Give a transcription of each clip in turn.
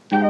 Hello,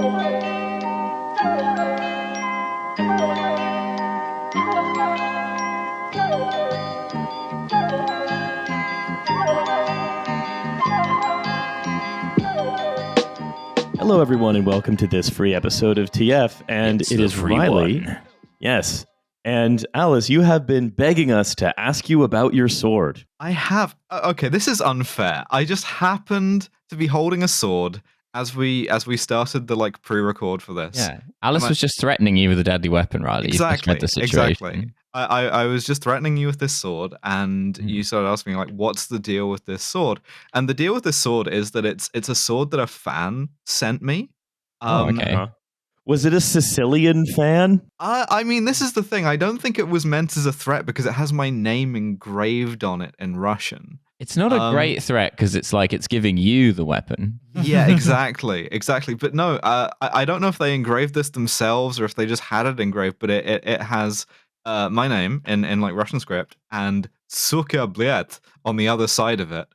everyone, and welcome to this free episode of TF. And It's it is Riley. one. Yes. And Alice, you have been begging us to ask you about your sword. I have. Okay, this is unfair. I just happened to be holding a sword as we started the pre-record for this. Yeah, Alice was just threatening you with a deadly weapon, Riley. Exactly. The situation. Exactly. I was just threatening you with this sword, and you started asking me what's the deal with this sword? And the deal with this sword is that it's a sword that a fan sent me. Okay. Was it a Sicilian fan? I mean, this is the thing. I don't think it was meant as a threat because it has my name engraved on it in Russian. It's not a great threat because it's like it's giving you the weapon. Yeah, exactly. But no, I don't know if they engraved this themselves or if they just had it engraved, but it has my name in Russian script and Suka Blyat on the other side of it.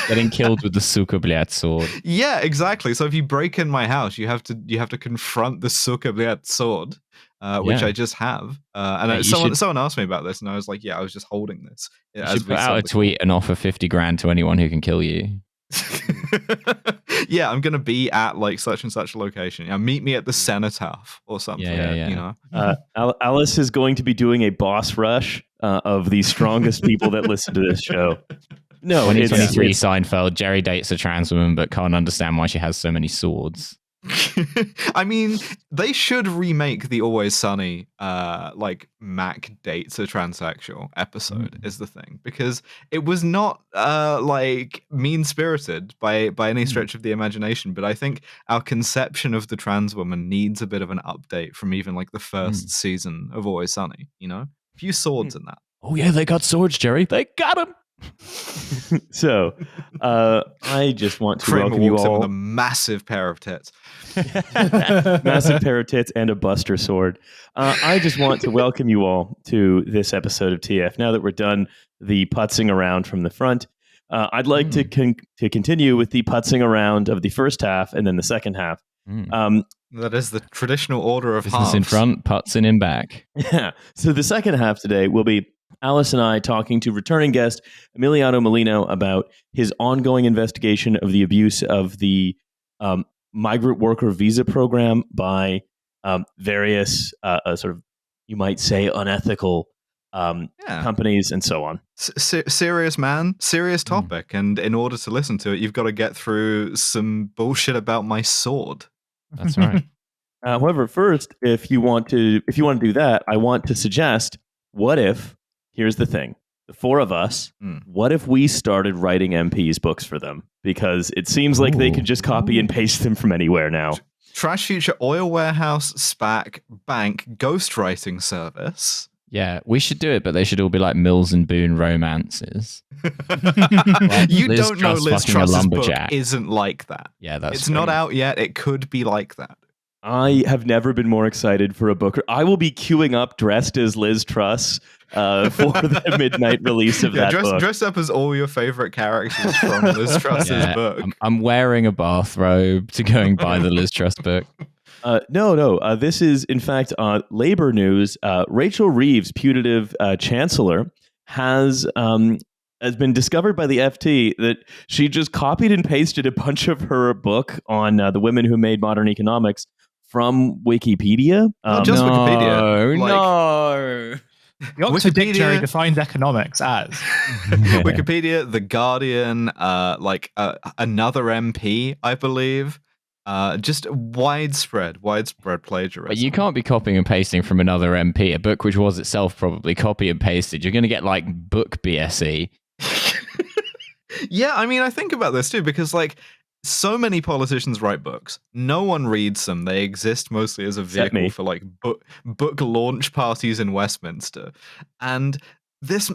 Getting killed with the Suka Blyat sword. Yeah, exactly. So if you break in my house, you have to confront the Suka Blyat sword, which I just have. And someone asked me about this, and I was like, "Yeah, I was just holding this." You should put out a tweet and offer 50 grand to anyone who can kill you. Yeah, I'm gonna be at such and such a location. Yeah, meet me at the cenotaph or something. Yeah. You know, Alice is going to be doing a boss rush of the strongest people that listen to this show. No, 2023 Seinfeld. Jerry dates a trans woman but can't understand why she has so many swords. I mean, they should remake the Always Sunny Mac dates a transsexual episode is the thing, because it was not mean-spirited by any stretch of the imagination, but I think our conception of the trans woman needs a bit of an update from even the first season of Always Sunny, you know? A few swords in that. Oh yeah, they got swords, Jerry. They got them. So, I just want to Kramer welcome you walks in all. with a massive pair of tits. Massive pair of tits and a buster sword. I just want to welcome you all to this episode of TF. Now that we're done the putzing around from the front, I'd like to continue with the putzing around of the first half and then the second half. That is the traditional order of Business halves. in front, putzing in back. Yeah. So the second half today will be Alice and I talking to returning guest Emiliano Mellino about his ongoing investigation of the abuse of the migrant worker visa program by various sort of, you might say, unethical companies and so on. Serious man, serious topic. And in order to listen to it, you've got to get through some bullshit about my sword. That's right. However, first, if you want to do that, I want to suggest, what if, here's the thing, the four of us, what if we started writing MPs books for them? Because it seems like they could just copy and paste them from anywhere now. Trashfuture, oil warehouse, SPAC, bank, ghostwriting service. Yeah, we should do it, but they should all be like Mills and Boone romances. You Liz don't know Truss Liz fucking a Truss's book lumberjack. isn't like that. Yeah, that's It's true. not out yet. It could be like that. I have never been more excited for a book. I will be queuing up dressed as Liz Truss for the midnight release of that book. Dress up as all your favorite characters from Liz Truss's book. I'm wearing a bathrobe to go and buy the Liz Truss book. No. This is, in fact, labor news. Rachel Reeves, putative chancellor, has been discovered by the FT that she just copied and pasted a bunch of her book on the women who made modern economics from Wikipedia. Not just Wikipedia. No. The Oxford Dictionary defines economics as Wikipedia, The Guardian, another MP, I believe. Just widespread plagiarism. But you can't be copying and pasting from another MP, a book which was itself probably copy and pasted. You're going to get book BSE. Yeah, I mean, I think about this too, because so many politicians write books. No one reads them. They exist mostly as a vehicle for book launch parties in Westminster. And this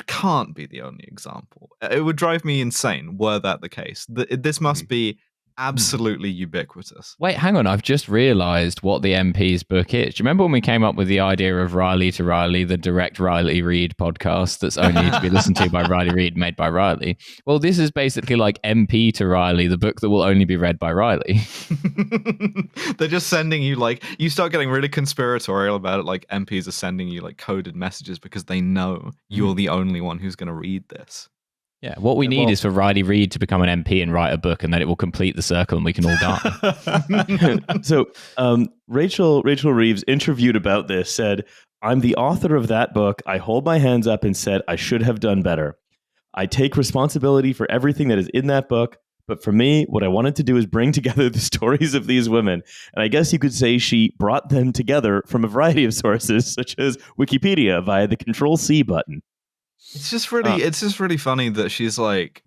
can't be the only example. It would drive me insane were that the case. This must be absolutely ubiquitous. Wait, hang on. I've just realized what the MP's book is. Do you remember when we came up with the idea of Riley to Riley, the direct Riley Reid podcast that's only to be listened to by Riley Reid, made by Riley? Well, this is basically like MP to Riley, the book that will only be read by Riley. They're just sending you like, you start getting really conspiratorial about it. Like MPs are sending you like coded messages because they know you're the only one who's going to read this. Yeah, what we need is for Riley Reid to become an MP and write a book, and then it will complete the circle, and we can all die. So, Rachel Reeves, interviewed about this, said, "I'm the author of that book. I hold my hands up and said I should have done better. I take responsibility for everything that is in that book. But for me, what I wanted to do is bring together the stories of these women. And I guess you could say she brought them together from a variety of sources, such as Wikipedia via the Control-C button." It's just really funny that she's like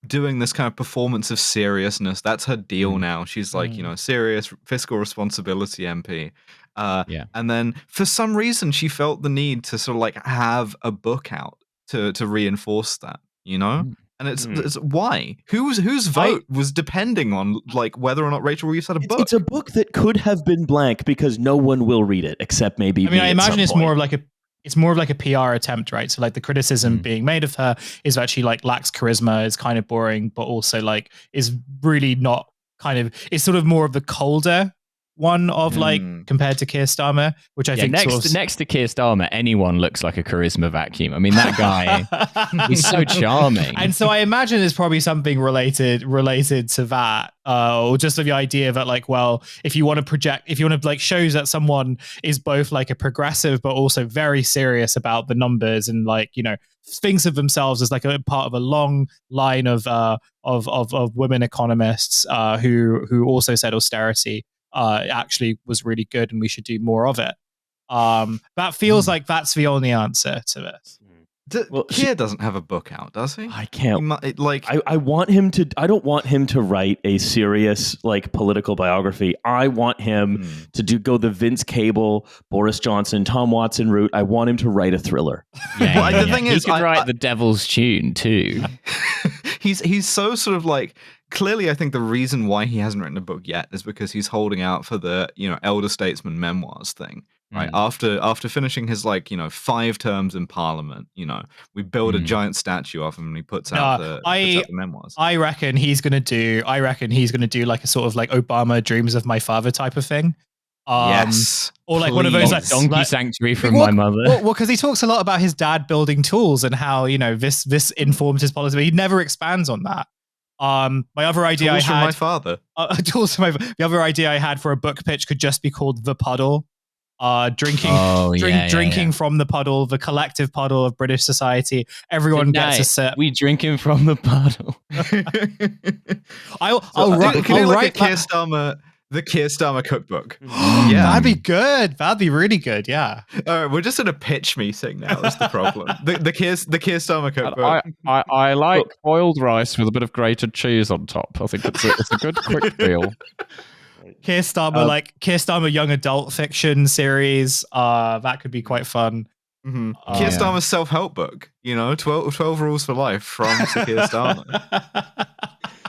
doing this kind of performance of seriousness. That's her deal now. She's like, serious fiscal responsibility MP. And then for some reason she felt the need to sort of like have a book out to reinforce that, And it's why? Whose vote was depending on like whether or not Rachel Reeves had a book? It's a book that could have been blank because no one will read it except maybe. I imagine it's more of like a PR attempt, right? So like the criticism being made of her is that she like lacks charisma, is kind of boring, but also like is really not is sort of more of the colder one of like compared to Keir Starmer, which I think next to Keir Starmer, anyone looks like a charisma vacuum. I mean, that guy, he's so charming. And so I imagine there's probably something related to that, or just the idea that like, well, if you want to like shows that someone is both like a progressive but also very serious about the numbers and like thinks of themselves as like a part of a long line of women economists who also said austerity actually was really good and we should do more of it. That feels like that's the only answer to this. Keir doesn't have a book out, does he? I can't. I want him to. I don't want him to write a serious like political biography. I want him to go the Vince Cable, Boris Johnson, Tom Watson route. I want him to write a thriller. The thing is, he could write The Devil's Tune too. He's so sort of like. Clearly, I think the reason why he hasn't written a book yet is because he's holding out for the elder statesman memoirs thing, right? After finishing his 5 terms in Parliament, we build a giant statue of him and he puts out the memoirs. I reckon he's gonna do like a sort of like Obama Dreams of My Father type of thing. Yes, or like one of those like donkey sanctuary from my mother. Well, because he talks a lot about his dad building tools and how this informed his policy, but he never expands on that. My other idea tools from my father. The other idea I had for a book pitch could just be called The Puddle. Drinking from the puddle, the collective puddle of British society. Everyone gets a sip. We drinking from the puddle. I'll write the Keir Starmer cookbook. Yeah, that'd be good. That'd be really good. Yeah. All right, we're just in a pitch meeting now. That's the problem. the Keir Starmer cookbook. I like boiled rice with a bit of grated cheese on top. I think it's a good quick meal. Keir Starmer young adult fiction series. That could be quite fun. Keir Starmer's self-help book. 12 rules for life from Keir Starmer.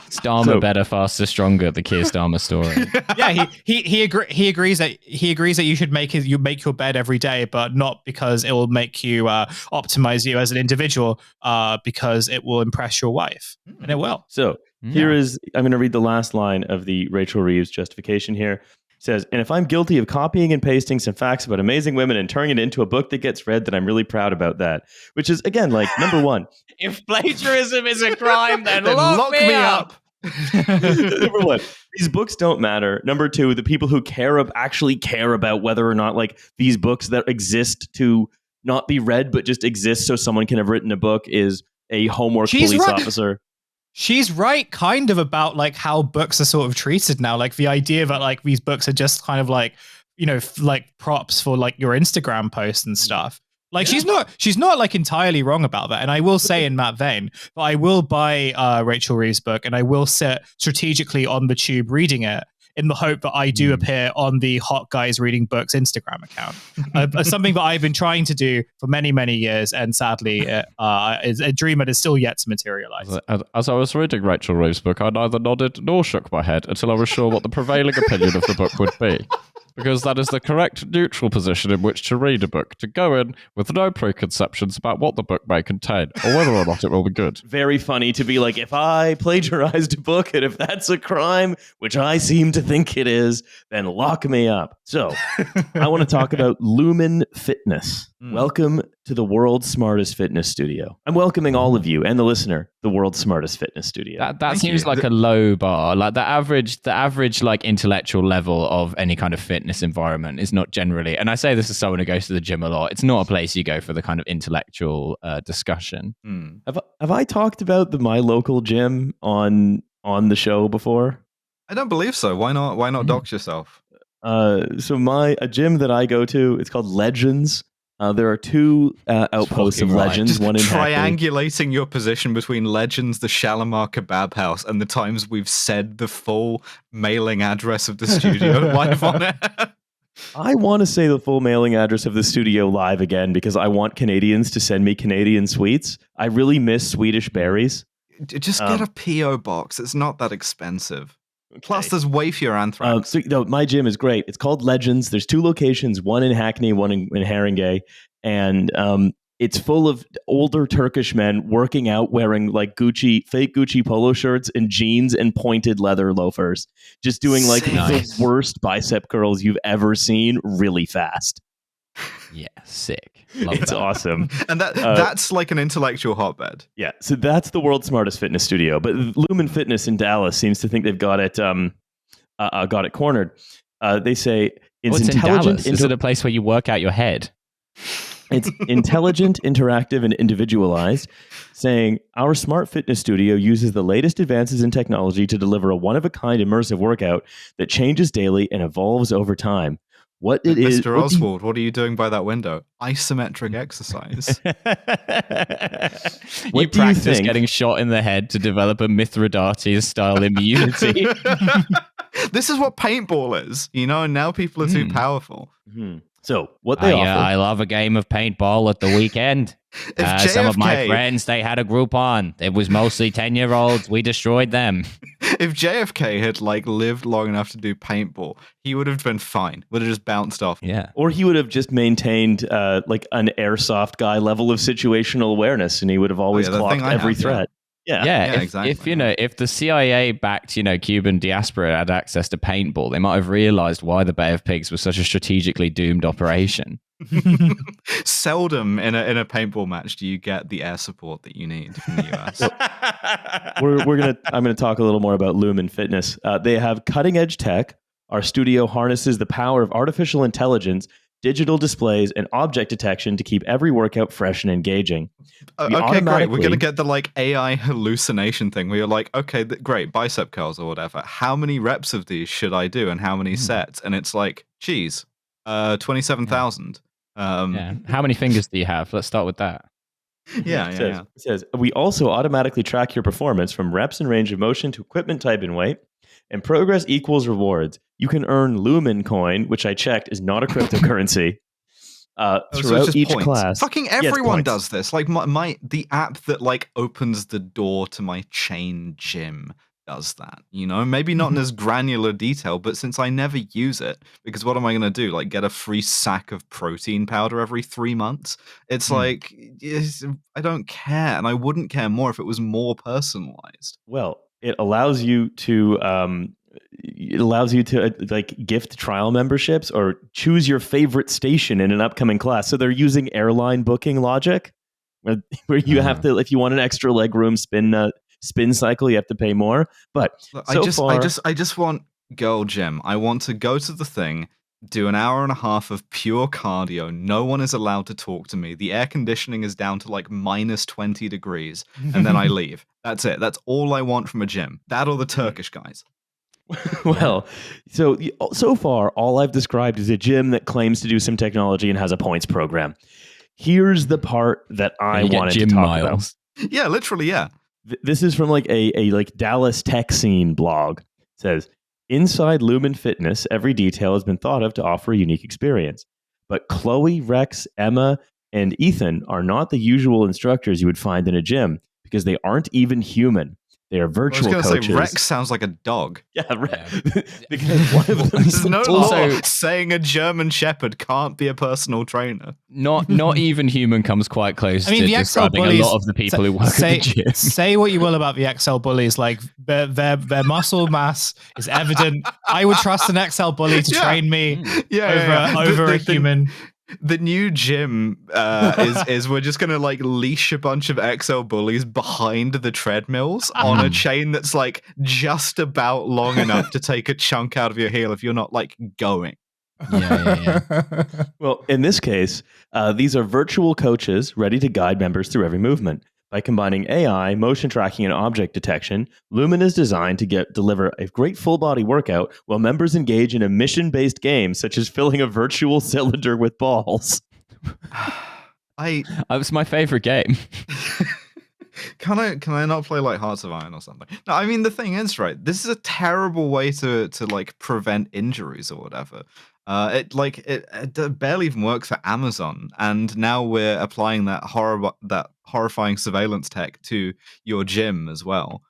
Starmer better, faster, stronger. The Keir Starmer story. Yeah, he agrees that you should make your bed every day, but not because it will make you optimize you as an individual, because it will impress your wife, and it will. So here is I'm going to read the last line of the Rachel Reeves justification here. It says, "And if I'm guilty of copying and pasting some facts about amazing women and turning it into a book that gets read, then I'm really proud about that." Which is, again, like, number one. If plagiarism is a crime, then lock me up. Number one, these books don't matter. Number two, the people who actually care about whether or not like these books that exist to not be read, but just exist so someone can have written a book is a homework police officer. She's right kind of about like how books are sort of treated now. Like the idea that like these books are just kind of like, like props for like your Instagram posts and stuff. Like she's not like entirely wrong about that. And I will say in that vein, but I will buy Rachel Reeves' book and I will sit strategically on the tube reading it in the hope that I do appear on the Hot Guys Reading Books Instagram account. Something that I've been trying to do for many, many years, and sadly, is a dream that is still yet to materialize. As I was reading Rachel Reeves' book, I neither nodded nor shook my head until I was sure what the prevailing opinion of the book would be. Because that is the correct neutral position in which to read a book, to go in with no preconceptions about what the book may contain or whether or not it will be good. Very funny to be like, if I plagiarized a book and if that's a crime, which I seem to think it is, then lock me up. So I want to talk about Lumen Fitness. Welcome to the world's smartest fitness studio. I'm welcoming all of you and the listener, the world's smartest fitness studio. That seems like a low bar. Like the average like intellectual level of any kind of fitness environment is not generally, and I say this as someone who goes to the gym a lot, it's not a place you go for the kind of intellectual discussion. Have I talked about my local gym on the show before? I don't believe so. Why not dox yourself? So a gym that I go to, it's called Legends. There are two outposts of Legends. Just one in triangulating your position between Legends, the Shalimar Kebab House, and the times we've said the full mailing address of the studio live on it. I want to say the full mailing address of the studio live again because I want Canadians to send me Canadian sweets. I really miss Swedish berries. Just get a P.O. box. It's not that expensive. Okay. Plus, there's way fewer anthrax. My gym is great. It's called Legends. There's two locations, one in Hackney, one in Haringey. And it's full of older Turkish men working out wearing like fake Gucci polo shirts and jeans and pointed leather loafers. Just doing like the worst bicep curls you've ever seen really fast. Yeah, sick. It's awesome. And that's like an intellectual hotbed. Yeah, so that's the world's smartest fitness studio. But Lumen Fitness in Dallas seems to think they've got it cornered. They say it's intelligent. Is it a place where you work out your head? It's intelligent, interactive, and individualized, saying our smart fitness studio uses the latest advances in technology to deliver a one-of-a-kind immersive workout that changes daily and evolves over time. What it is, Mr. Oswald, what are you doing by that window? Isometric exercise. You practice getting shot in the head to develop a Mithridates-style immunity. This is what paintball is, and now people are too powerful. So what they offer... I love a game of paintball at the weekend. Some of my friends, they had a group on. It was mostly 10-year-olds. We destroyed them. If JFK had lived long enough to do paintball, he would have been fine. Would have just bounced off. Yeah. Or he would have just maintained an airsoft guy level of situational awareness, and he would have always clocked every threat. Yeah, exactly. If the CIA backed, Cuban diaspora had access to paintball, they might have realized why the Bay of Pigs was such a strategically doomed operation. Seldom in a paintball match do you get the air support that you need from the US. I'm gonna talk a little more about Lumen Fitness. They have cutting edge tech. Our studio harnesses the power of artificial intelligence, digital displays, and object detection to keep every workout fresh and engaging. Okay, great. We're going to get the AI hallucination thing where you're like, okay, great, bicep curls or whatever. How many reps of these should I do and how many sets? And it's like, geez, 27,000. How many fingers do you have? Let's start with that. It says, we also automatically track your performance from reps and range of motion to equipment type and weight. And progress equals rewards. You can earn Lumen coin, which I checked is not a cryptocurrency. Throughout each points. class. Fucking everyone does this. Like the app that opens the door to my chain gym does that. Maybe not in as granular detail, but since I never use it, because what am I going to do? Get a free sack of protein powder every 3 months? It's I don't care, and I wouldn't care more if it was more personalized. Well, it allows you to gift trial memberships or choose your favorite station in an upcoming class. So they're using airline booking logic, where you have to, if you want an extra leg room spin cycle, you have to pay more. But I just want girl gym. I want to go to the thing, do an hour and a half of pure cardio. No one is allowed to talk to me. The air conditioning is down to minus 20 degrees, and then I leave. That's it. That's all I want from a gym. That or the Turkish guys. Well, so far, all I've described is a gym that claims to do some technology and has a points program. Here's the part that I wanted to talk about. Yeah, literally, yeah. This is from a Dallas tech scene blog. It says, Inside Lumen Fitness, every detail has been thought of to offer a unique experience. But Chloe, Rex, Emma, and Ethan are not the usual instructors you would find in a gym because they aren't even human. They are virtual coaches. I was going to say, Rex sounds like a dog. Yeah. Because one of them There's no law saying a German Shepherd can't be a personal trainer. Not even human comes quite close to describing a lot of the people who work at the gym. Say what you will about the XL bullies, like their muscle mass is evident. I would trust an XL bully to train me over a human. The new gym is we're just gonna like leash a bunch of XL bullies behind the treadmills on a chain that's like just about long enough to take a chunk out of your heel if you're not like going. Yeah. Well, in this case, these are virtual coaches ready to guide members through every movement. By combining AI, motion tracking, and object detection, Lumen is designed to deliver a great full-body workout while members engage in a mission-based game, such as filling a virtual cylinder with balls. That was my favorite game. Can I not play like Hearts of Iron or something? No, I mean the thing is, right, this is a terrible way to like prevent injuries or whatever. It barely even works for Amazon, and now we're applying that horrifying surveillance tech to your gym as well,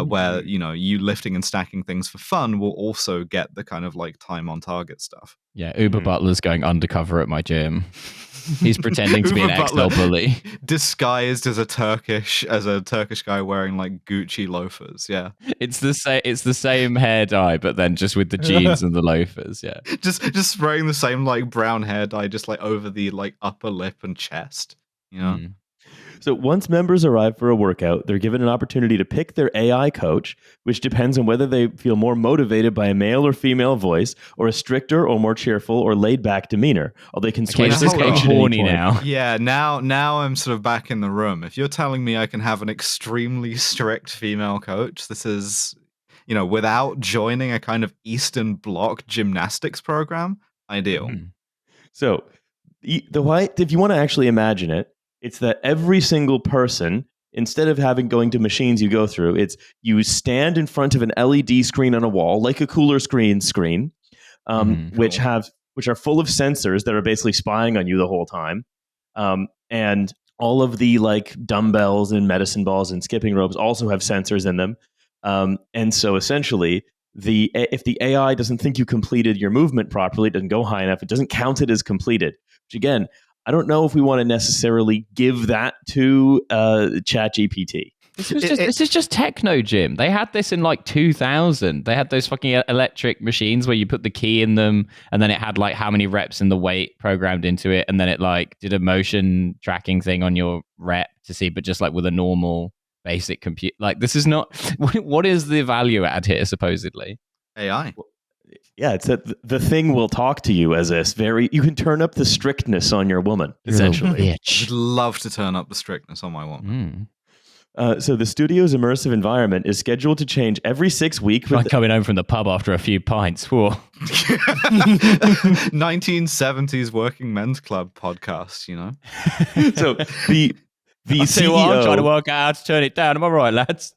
where you lifting and stacking things for fun will also get the kind of like time on target stuff. Yeah, Uber Butler's going undercover at my gym. He's pretending to be an XL bully, disguised as a Turkish guy wearing like Gucci loafers. Yeah, it's the same hair dye, but then just with the jeans and the loafers. Yeah, just spraying the same like brown hair dye, just like over the like upper lip and chest. So once members arrive for a workout, they're given an opportunity to pick their AI coach, which depends on whether they feel more motivated by a male or female voice, or a stricter or more cheerful or laid-back demeanor. Or they can switch this coach horny now. Yeah, now I'm sort of back in the room. If you're telling me I can have an extremely strict female coach, this is, without joining a kind of Eastern Bloc gymnastics program, ideal. So if you want to actually imagine it, it's that every single person, instead of going to machines you go through, it's you stand in front of an LED screen on a wall, like a cooler screen, which are full of sensors that are basically spying on you the whole time. And all of the like dumbbells and medicine balls and skipping ropes also have sensors in them. And so essentially, if the AI doesn't think you completed your movement properly, it doesn't go high enough, it doesn't count it as completed, which again, I don't know if we want to necessarily give that to ChatGPT. This is just techno gym. They had this in like 2000. They had those fucking electric machines where you put the key in them, and then it had like how many reps and the weight programmed into it, and then it like did a motion tracking thing on your rep to see, but just like with a normal basic compute. Like this is not. What is the value add here? Supposedly AI. Yeah, it's that the thing will talk to you as you can turn up the strictness on your woman, essentially. I'd love to turn up the strictness on my woman. So the studio's immersive environment is scheduled to change every 6 weeks. Like coming home from the pub after a few pints. Whoa. 1970s working men's club podcast, So the CEO... I'm trying to work out how to turn it down. Am I right, lads?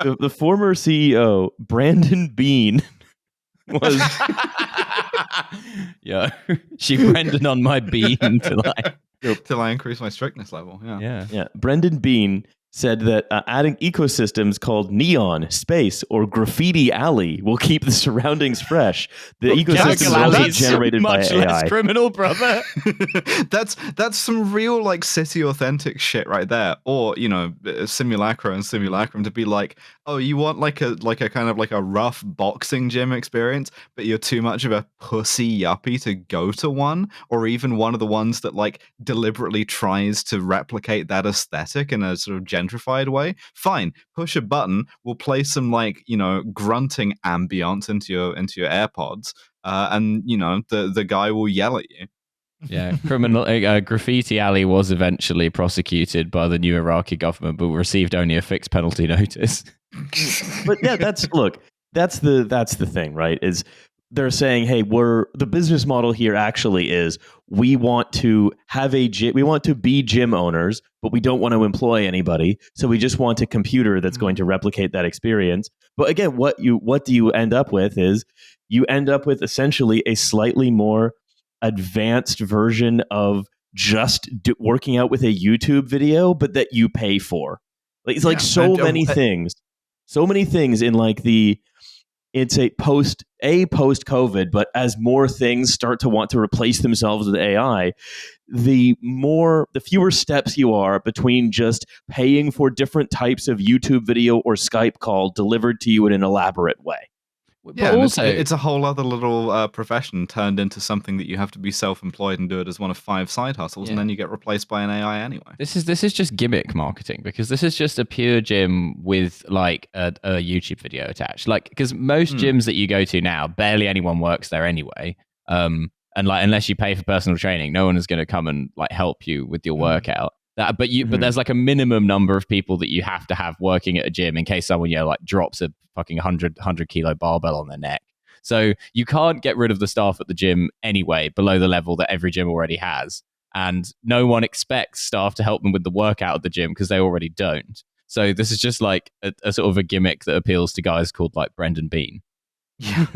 The former CEO, Brandon Bean... was she Brendan on my bean till I increase my strictness level. Yeah. Brendan Bean said that adding ecosystems called neon, space, or graffiti alley will keep the surroundings fresh. The ecosystem is also generated by AI. Less criminal, brother. that's some real like city authentic shit right there. Or simulacrum to be like, oh, you want like a kind of like a rough boxing gym experience, but you're too much of a pussy yuppie to go to one, or even one of the ones that like deliberately tries to replicate that aesthetic in a sort of gentrified way. Fine, push a button, we'll play some like grunting ambience into your AirPods, and the guy will yell at you. Yeah, Graffiti Alley was eventually prosecuted by the new Iraqi government, but received only a fixed penalty notice. But yeah, that's the thing, right? Is they're saying, hey, the business model here actually is we want to have we want to be gym owners, but we don't want to employ anybody. So we just want a computer that's going to replicate that experience. But again, what do you end up with is you end up with essentially a slightly more advanced version of just working out with a YouTube video, but that you pay for. Like, it's like so many things in like it's a post COVID, but as more things start to want to replace themselves with AI, the fewer steps you are between just paying for different types of YouTube video or Skype call delivered to you in an elaborate way. Yeah, but also, it's a whole other little profession turned into something that you have to be self-employed and do it as one of 5 side hustles, and then you get replaced by an AI anyway. This is just gimmick marketing, because this is just a pure gym with like a YouTube video attached. Like, because most gyms that you go to now, barely anyone works there anyway. And like, unless you pay for personal training, no one is going to come and like help you with your workout. But there's like a minimum number of people that you have to have working at a gym in case someone like drops a fucking 100 kilo barbell on their neck. So you can't get rid of the staff at the gym anyway below the level that every gym already has, and no one expects staff to help them with the workout at the gym because they already don't. So this is just like a sort of a gimmick that appeals to guys called like Brendan Bean. Yeah.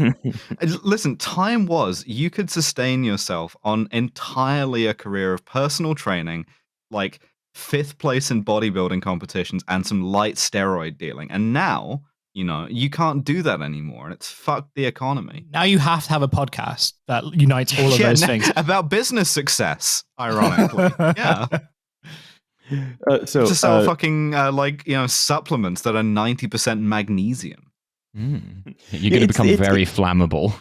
Listen, time was you could sustain yourself on entirely a career of personal training, like 5th place in bodybuilding competitions and some light steroid dealing. And now, you can't do that anymore, and it's fucked the economy. Now you have to have a podcast that unites all of those things. About business success, ironically. Yeah. So to sell fucking supplements that are 90% magnesium. You're going to become very flammable.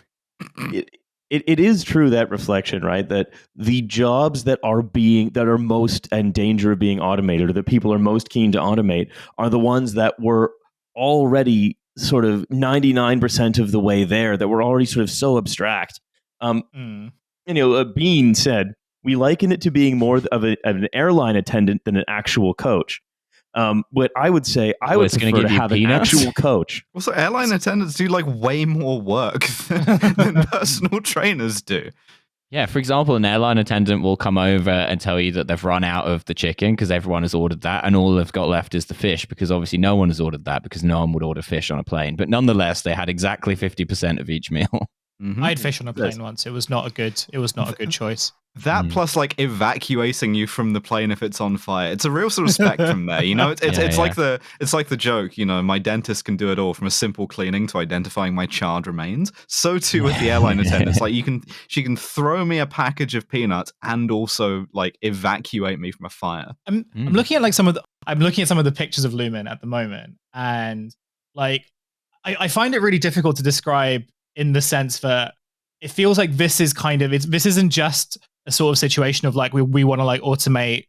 It is true, that reflection, right? That the jobs that are most in danger of being automated, or that people are most keen to automate, are the ones that were already sort of 99% of the way there, that were already sort of so abstract. Bean said, we liken it to being more of an airline attendant than an actual coach. But I would say I would prefer to have an actual coach. Also, airline attendants do like way more work than personal trainers do. Yeah, for example, an airline attendant will come over and tell you that they've run out of the chicken because everyone has ordered that, and all they've got left is the fish, because obviously no one has ordered that, because no one would order fish on a plane. But nonetheless, they had exactly 50% of each meal. I had fish on a plane once. It was not a good choice. That plus like evacuating you from the plane if it's on fire. It's a real sort of spectrum there. It's like the joke, my dentist can do it all, from a simple cleaning to identifying my charred remains. So too with the airline attendants. Like she can throw me a package of peanuts and also like evacuate me from a fire. I'm looking at some of the pictures of Lumen at the moment, and like I find it really difficult to describe, in the sense that it feels like this isn't just a sort of situation of like we want to like automate,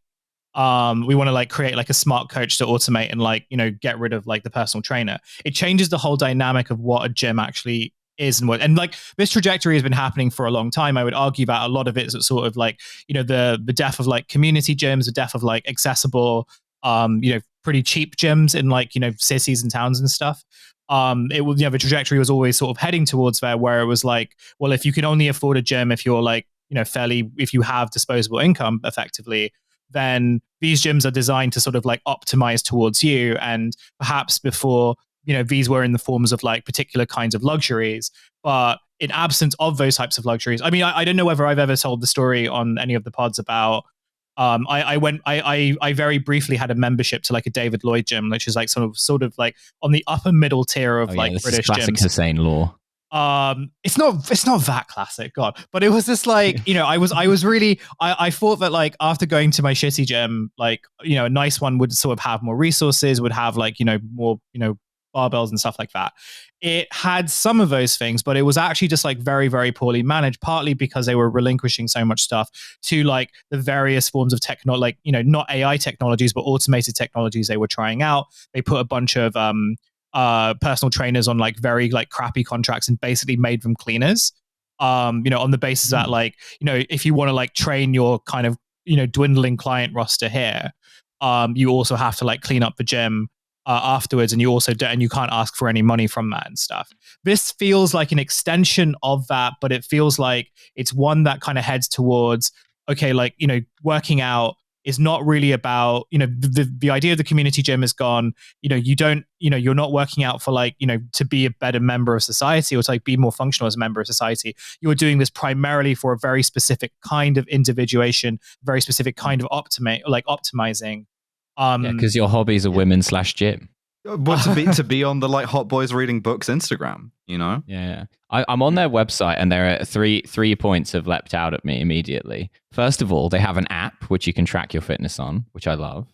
we want to like create like a smart coach to automate and like get rid of like the personal trainer. It changes the whole dynamic of what a gym actually is and like this trajectory has been happening for a long time. I would argue that a lot of it is sort of like the death of like community gyms, the death of like accessible pretty cheap gyms in like cities and towns and stuff. The trajectory was always sort of heading towards there, where it was like, well, if you can only afford a gym, if you're like if you have disposable income effectively, then these gyms are designed to sort of like optimize towards you. And perhaps before these were in the forms of like particular kinds of luxuries, but in absence of those types of luxuries, I mean, I don't know whether I've ever told the story on any of the pods about I very briefly had a membership to like a David Lloyd gym, which is like sort of like on the upper middle tier of British classic gyms. Hussein law. It's not that classic, God, but it was just like, I was really, I thought that like after going to my shitty gym, like, a nice one would sort of have more resources, would have like, more, barbells and stuff like that. It had some of those things, but it was actually just like very, very poorly managed, partly because they were relinquishing so much stuff to like the various forms of technology, like, not AI technologies, but automated technologies they were trying out. They put a bunch of, personal trainers on like very like crappy contracts and basically made them cleaners, on the basis that like, if you want to like train your kind of, dwindling client roster here, you also have to like clean up the gym. afterwards, and you also and you can't ask for any money from that and stuff. This feels like an extension of that, but it feels like it's one that kind of heads towards, okay, like, you know, working out is not really about, you know, the idea of the community gym is gone. You know, you're not working out for, like, you know, to be a better member of society or to, like, be more functional as a member of society. You're doing this primarily for a very specific kind of individuation, very specific kind of optimizing. Because your hobbies are women/gym. Well, to be on the, like, Hot Boys Reading Books Instagram, you know? Yeah. I'm on their website, and there are three points have leapt out at me immediately. First of all, they have an app which you can track your fitness on, which I love.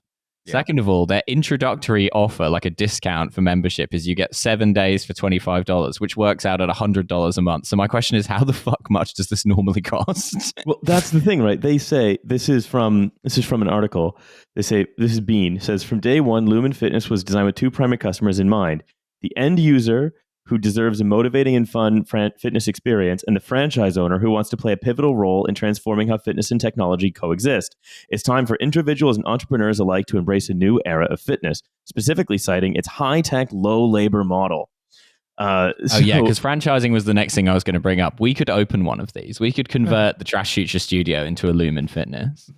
Yeah. Second of all, their introductory offer, like a discount for membership, is you get 7 days for $25, which works out at $100 a month. So my question is, how the fuck much does this normally cost? Well, that's the thing, right? They say, this is from an article. They say, this is Bean, says, from day one, Lumen Fitness was designed with two primary customers in mind: the end user, who deserves a motivating and fun fitness experience, and the franchise owner, who wants to play a pivotal role in transforming how fitness and technology coexist. It's time for individuals and entrepreneurs alike to embrace a new era of fitness, specifically citing its high-tech, low-labor model. Because franchising was the next thing I was going to bring up. We could open one of these. We could convert the Trashfuture studio into a Lumen Fitness.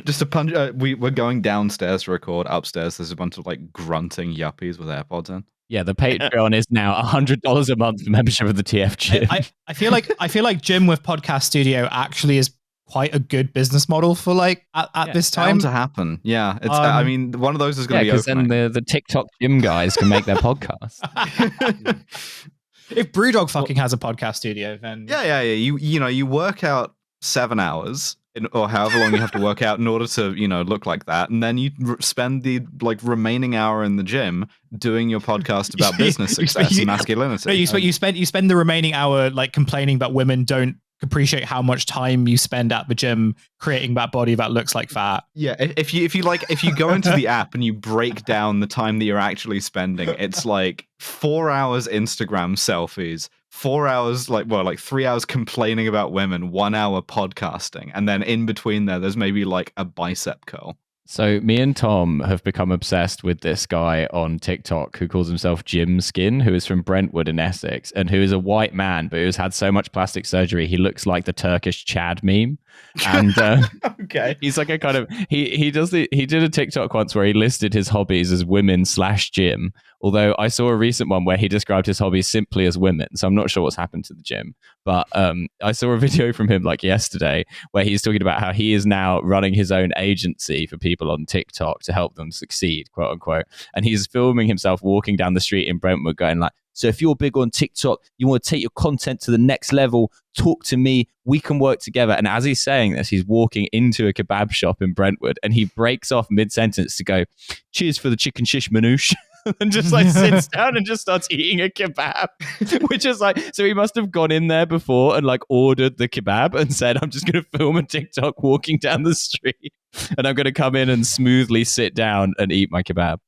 Just a punch. We're going downstairs to record. Upstairs, there's a bunch of, like, grunting yuppies with AirPods in. Yeah, the Patreon is now $100 a month for membership of the TF Gym. I feel like Gym with Podcast Studio actually is quite a good business model for, like, at this time. Bound to happen. Yeah, it's. I mean, one of those is going to be open. Because then the TikTok gym guys can make their podcast. If Brewdog fucking has a podcast studio, then yeah. You work out 7 hours. Or however long you have to work out in order to, you know, look like that, and then you spend the, like, remaining hour in the gym doing your podcast about business success and masculinity. No, you spend the remaining hour, like, complaining that women don't appreciate how much time you spend at the gym creating that body that looks like fat. Yeah, if you go into the app and you break down the time that you're actually spending, it's like 4 hours Instagram selfies, 4 hours, like 3 hours complaining about women, 1 hour podcasting, and then in between there's maybe, like, a bicep curl. So me and Tom have become obsessed with this guy on TikTok who calls himself Jim Skin, who is from Brentwood in Essex, and who is a white man, but who's had so much plastic surgery, he looks like the Turkish Chad meme. And okay, he's like a kind of he did a TikTok once where he listed his hobbies as women/gym. Although I saw a recent one where he described his hobbies simply as women, so I'm not sure what's happened to the gym. But I saw a video from him, like, yesterday, where he's talking about how he is now running his own agency for people on TikTok to help them succeed, quote unquote. And he's filming himself walking down the street in Brentwood going like, so if you're big on TikTok, you want to take your content to the next level, talk to me, we can work together. And as he's saying this, he's walking into a kebab shop in Brentwood, and he breaks off mid-sentence to go, cheers for the chicken shish manoosh. And just, like, sits down and just starts eating a kebab, which is like, so he must have gone in there before and, like, ordered the kebab and said, I'm just going to film a TikTok walking down the street, and I'm going to come in and smoothly sit down and eat my kebab.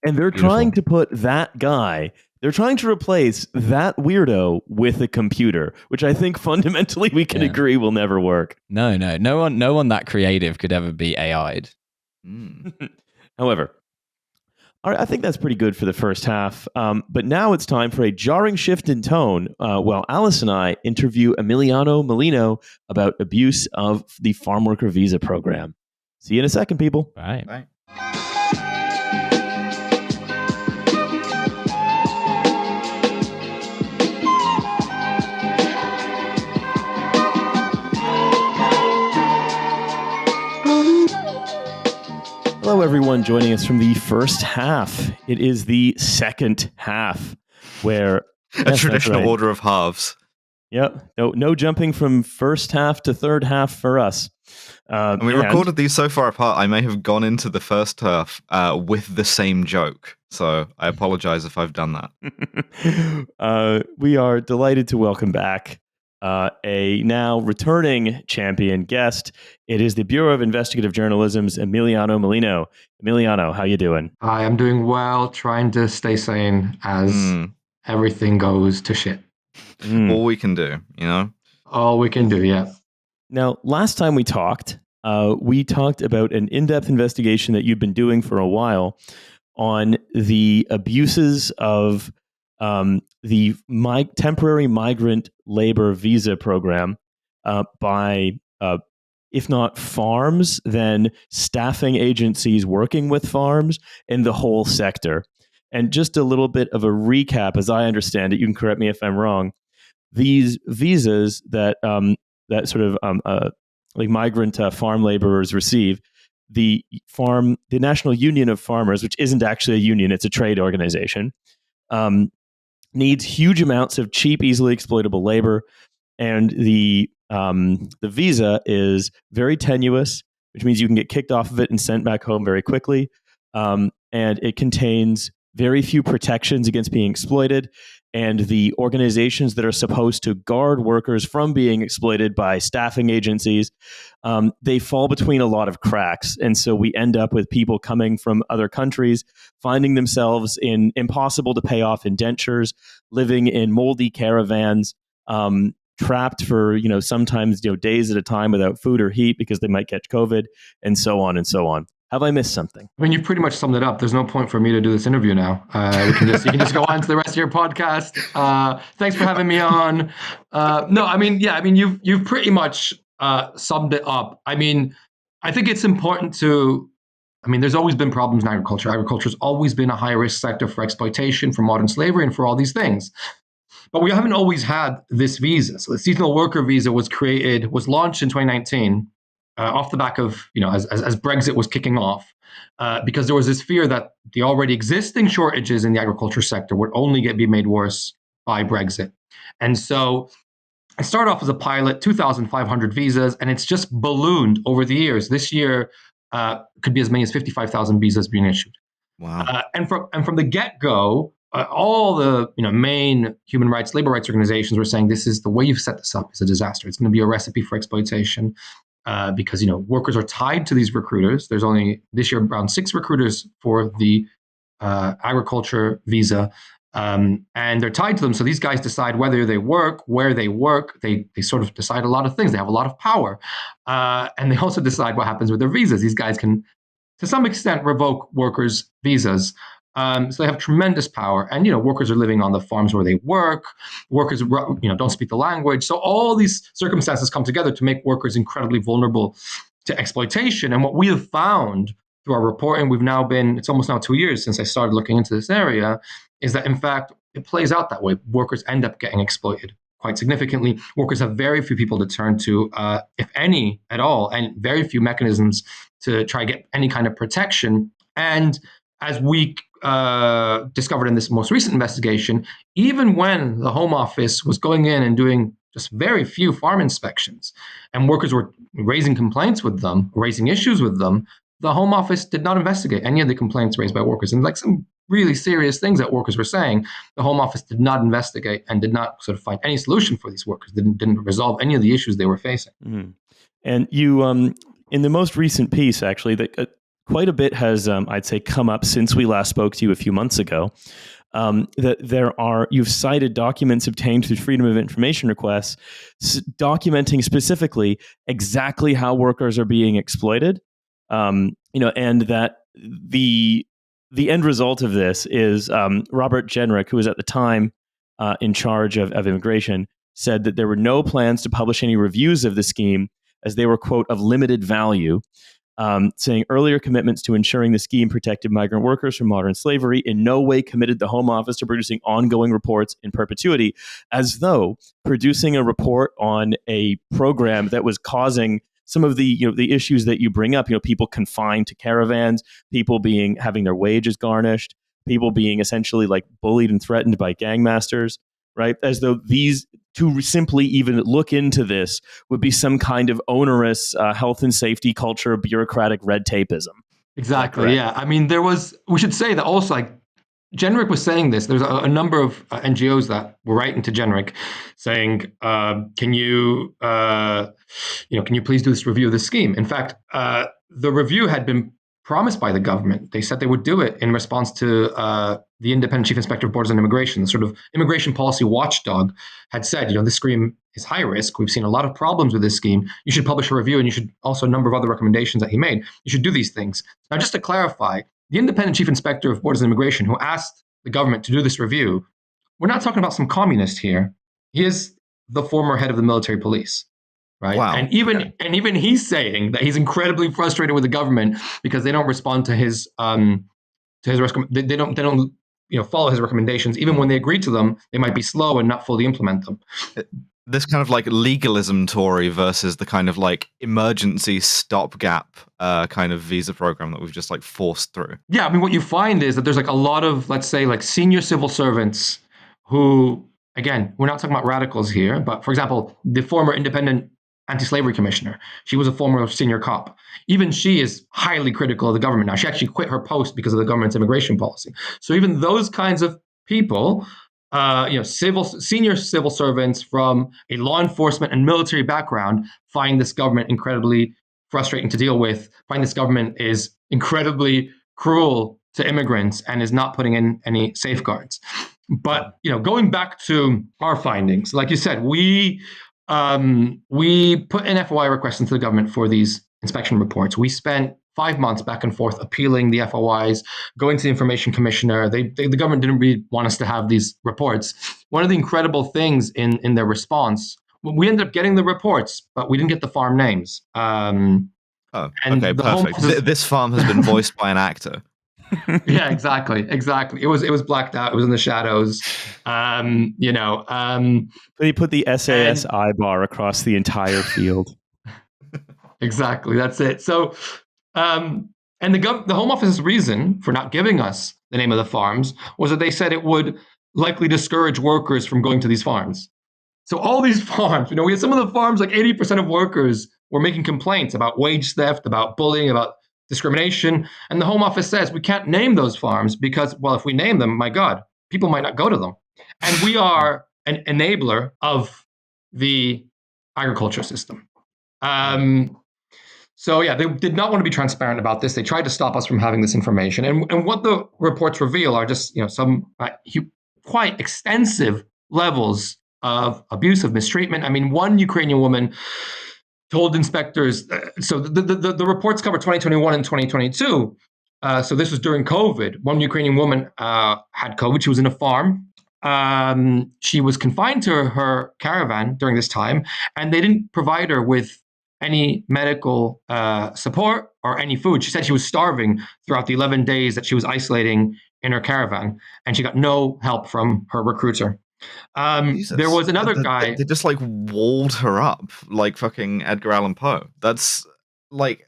And they're trying to put that guy, they're trying to replace that weirdo with a computer, which I think fundamentally we can agree will never work. No one that creative could ever be AI'd. However, all right, I think that's pretty good for the first half. But now it's time for a jarring shift in tone while Alice and I interview Emiliano Mellino about abuse of the farm worker visa program. See you in a second, people. Bye. Hello, everyone joining us from the first half. It is the second half where... a traditional order of halves. Yep. No jumping from first half to third half for us. And we recorded these so far apart, I may have gone into the first half with the same joke. So I apologize if I've done that. We are delighted to welcome back a now returning champion guest. It is the Bureau of Investigative Journalism's Emiliano Mellino. Emiliano, how you doing? Hi, I'm doing well, trying to stay sane as everything goes to shit. All we can do, you know? All we can do, yeah. Now, last time we talked, we talked about an in-depth investigation that you've been doing for a while on the abuses of the temporary migrant labor visa program by, if not farms, then staffing agencies working with farms in the whole sector. And just a little bit of a recap, as I understand it, you can correct me if I'm wrong. These visas that like migrant farm laborers receive, the National Union of Farmers, which isn't actually a union, it's a trade organization, needs huge amounts of cheap, easily exploitable labor, and the visa is very tenuous, which means you can get kicked off of it and sent back home very quickly, and it contains very few protections against being exploited, and the organizations that are supposed to guard workers from being exploited by staffing agencies, they fall between a lot of cracks. And so we end up with people coming from other countries, finding themselves in impossible to pay off indentures, living in moldy caravans, trapped for, sometimes, days at a time without food or heat because they might catch COVID, and so on and so on. Have I missed something? I mean, you've pretty much summed it up. There's no point for me to do this interview now. You can just go on to the rest of your podcast. Thanks for having me on. You've pretty much summed it up. I mean, I think it's important to. I mean, there's always been problems in agriculture. Agriculture has always been a high-risk sector for exploitation, for modern slavery, and for all these things. But we haven't always had this visa. So the seasonal worker visa was launched in 2019. Off the back of, as Brexit was kicking off, because there was this fear that the already existing shortages in the agriculture sector would only be made worse by Brexit. And so it started off as a pilot, 2,500 visas, and it's just ballooned over the years. This year could be as many as 55,000 visas being issued. Wow. And from the get-go, all the main human rights, labor rights organizations were saying this is the way you've set this up is a disaster. It's going to be a recipe for exploitation. Because workers are tied to these recruiters. There's only this year around 6 recruiters for the agriculture visa, and they're tied to them. So these guys decide whether they work, where they work. They sort of decide a lot of things. They have a lot of power, and they also decide what happens with their visas. These guys can, to some extent, revoke workers' visas. So they have tremendous power, and workers are living on the farms where they work. Workers, don't speak the language. So all these circumstances come together to make workers incredibly vulnerable to exploitation. And what we have found through our reporting, it's almost now 2 years since I started looking into this area, is that in fact it plays out that way. Workers end up getting exploited quite significantly. Workers have very few people to turn to, if any at all, and very few mechanisms to try to get any kind of protection. And as we discovered in this most recent investigation, even when the Home Office was going in and doing just very few farm inspections and workers were raising complaints with them, raising issues with them, the Home Office did not investigate any of the complaints raised by workers. And like some really serious things that workers were saying, the Home Office did not investigate and did not sort of find any solution for these workers, didn't resolve any of the issues they were facing. Mm-hmm. And you, in the most recent piece, actually, that quite a bit has, I'd say, come up since we last spoke to you a few months ago. That you've cited documents obtained through Freedom of Information requests, documenting specifically exactly how workers are being exploited, and that the end result of this is Robert Jenrick, who was at the time in charge of immigration, said that there were no plans to publish any reviews of the scheme as they were, quote, of limited value. Saying earlier commitments to ensuring the scheme protected migrant workers from modern slavery in no way committed the Home Office to producing ongoing reports in perpetuity, as though producing a report on a program that was causing some of the the issues that you bring up, people confined to caravans, people having their wages garnished, people being essentially like bullied and threatened by gangmasters, right? As though to simply even look into this would be some kind of onerous health and safety culture, bureaucratic red tapeism. Exactly. Yeah. I mean, we should say that also, like, Jenrick was saying this. There's a number of NGOs that were writing to Jenrick saying, can you please do this review of the scheme? In fact, the review had been promised by the government. They said they would do it in response to the Independent Chief Inspector of Borders and Immigration, the sort of immigration policy watchdog, had said, this scheme is high risk. We've seen a lot of problems with this scheme. You should publish a review, and you should also a number of other recommendations that he made. You should do these things. Now, just to clarify, the independent chief inspector of borders and immigration who asked the government to do this review, we're not talking about some communist here. He is the former head of the military police, right? Wow. And even he's saying that he's incredibly frustrated with the government because they don't respond to his they don't follow his recommendations. Even when they agree to them, they might be slow and not fully implement them. This kind of like legalism Tory versus the kind of like emergency stopgap kind of visa program that we've just like forced through. Yeah, I mean, what you find is that there's like a lot of, let's say, like senior civil servants who, again, we're not talking about radicals here, but for example, the former independent anti-slavery commissioner, she was a former senior cop. Even she is highly critical of the government now. She actually quit her post because of the government's immigration policy. So even those kinds of people, senior civil servants from a law enforcement and military background find this government incredibly frustrating to deal with, find this government is incredibly cruel to immigrants and is not putting in any safeguards. But going back to our findings, like you said, we put in FOI requests into the government for these inspection reports. We spent 5 months back and forth appealing the FOIs, going to the information commissioner. The government didn't really want us to have these reports. One of the incredible things in their response, we ended up getting the reports, but we didn't get the farm names. Okay, perfect. This farm has been voiced by an actor. Yeah, exactly. It was blacked out. It was in the shadows. They put the SAS I bar across the entire field. Exactly. That's it. So, and the Home Office's reason for not giving us the name of the farms was that they said it would likely discourage workers from going to these farms. So all these farms, we had some of the farms, like 80% of workers were making complaints about wage theft, about bullying, about discrimination. And the Home Office says we can't name those farms because, well, if we name them, my God, people might not go to them. And we are an enabler of the agriculture system. So yeah, they did not want to be transparent about this. They tried to stop us from having this information. And what the reports reveal are just some quite extensive levels of abuse, of mistreatment. I mean, one Ukrainian woman told inspectors, so the reports cover 2021 and 2022. So this was during COVID. One Ukrainian woman had COVID. She was in a farm. She was confined to her caravan during this time, and they didn't provide her with any medical support or any food. She said she was starving throughout the 11 days that she was isolating in her caravan, and she got no help from her recruiter. There was another guy. They just like walled her up like fucking Edgar Allan Poe. That's it.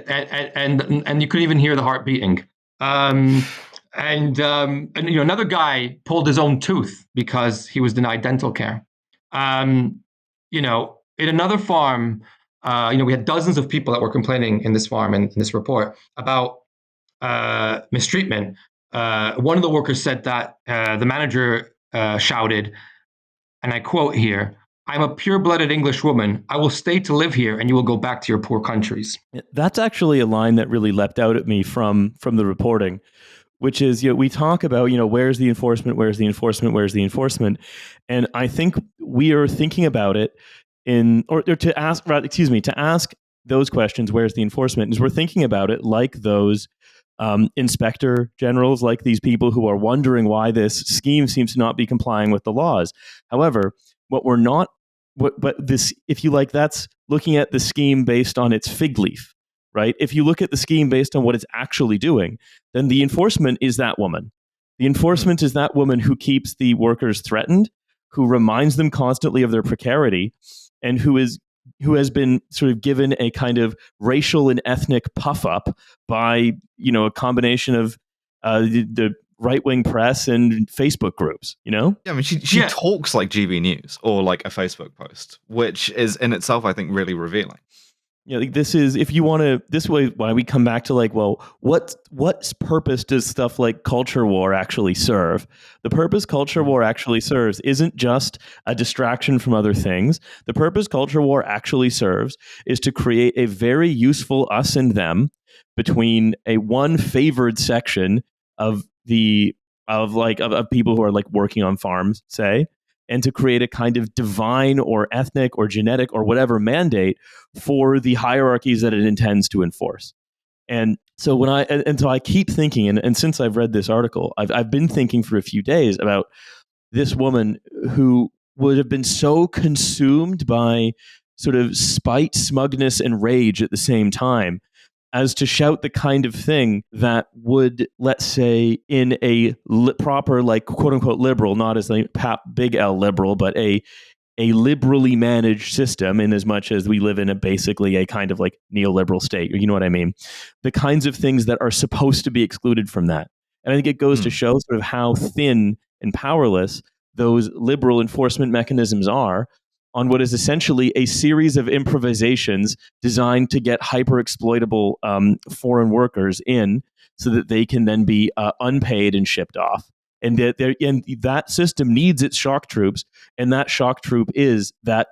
And you couldn't even hear the heart beating. Another guy pulled his own tooth because he was denied dental care. In another farm, we had dozens of people that were complaining in this farm and in this report about mistreatment. One of the workers said that the manager shouted, and I quote here, "I'm a pure-blooded English woman. I will stay to live here, and you will go back to your poor countries." That's actually a line that really leapt out at me from the reporting, which is, we talk about, where's the enforcement, where's the enforcement, where's the enforcement, and I think we are thinking about it to ask those questions, where's the enforcement, is we're thinking about it like those inspector generals, like these people who are wondering why this scheme seems to not be complying with the laws. However, if you like, that's looking at the scheme based on its fig leaf, right? If you look at the scheme based on what it's actually doing, then the enforcement is that woman. The enforcement is that woman who keeps the workers threatened, who reminds them constantly of their precarity, and who has been sort of given a kind of racial and ethnic puff up by a combination of the right-wing press and Facebook groups. Yeah, I mean, she talks like GB News or like a Facebook post, which is in itself, I think, really revealing. Yeah, this is, if you want to, this way, why we come back to like, well, what purpose does stuff like culture war actually serve? The purpose culture war actually serves isn't just a distraction from other things. The purpose culture war actually serves is to create a very useful us and them between a one favored section of people who are like working on farms, say, and to create a kind of divine or ethnic or genetic or whatever mandate for the hierarchies that it intends to enforce. And so so I keep thinking, and since I've read this article, I've been thinking for a few days about this woman who would have been so consumed by sort of spite, smugness, and rage at the same time as to shout the kind of thing that would, let's say, in a proper, like, quote unquote liberal, not as like big L liberal, but a liberally managed system, in as much as we live in basically a kind of like neoliberal state, you know what I mean? The kinds of things that are supposed to be excluded from that. And I think it goes to show sort of how thin and powerless those liberal enforcement mechanisms are on what is essentially a series of improvisations designed to get hyper exploitable foreign workers in so that they can then be unpaid and shipped off. And that system needs its shock troops, and that shock troop is that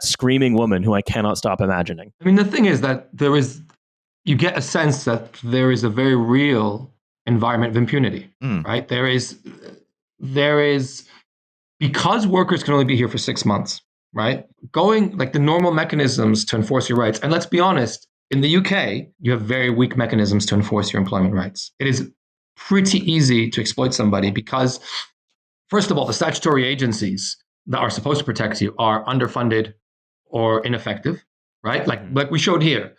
screaming woman who I cannot stop imagining. I mean, the thing is that you get a sense that there is a very real environment of impunity, right? There is, because workers can only be here for 6 months, right? Going like the normal mechanisms to enforce your rights. And let's be honest, in the UK, you have very weak mechanisms to enforce your employment rights. It is pretty easy to exploit somebody because, first of all, the statutory agencies that are supposed to protect you are underfunded or ineffective, right? Like we showed here,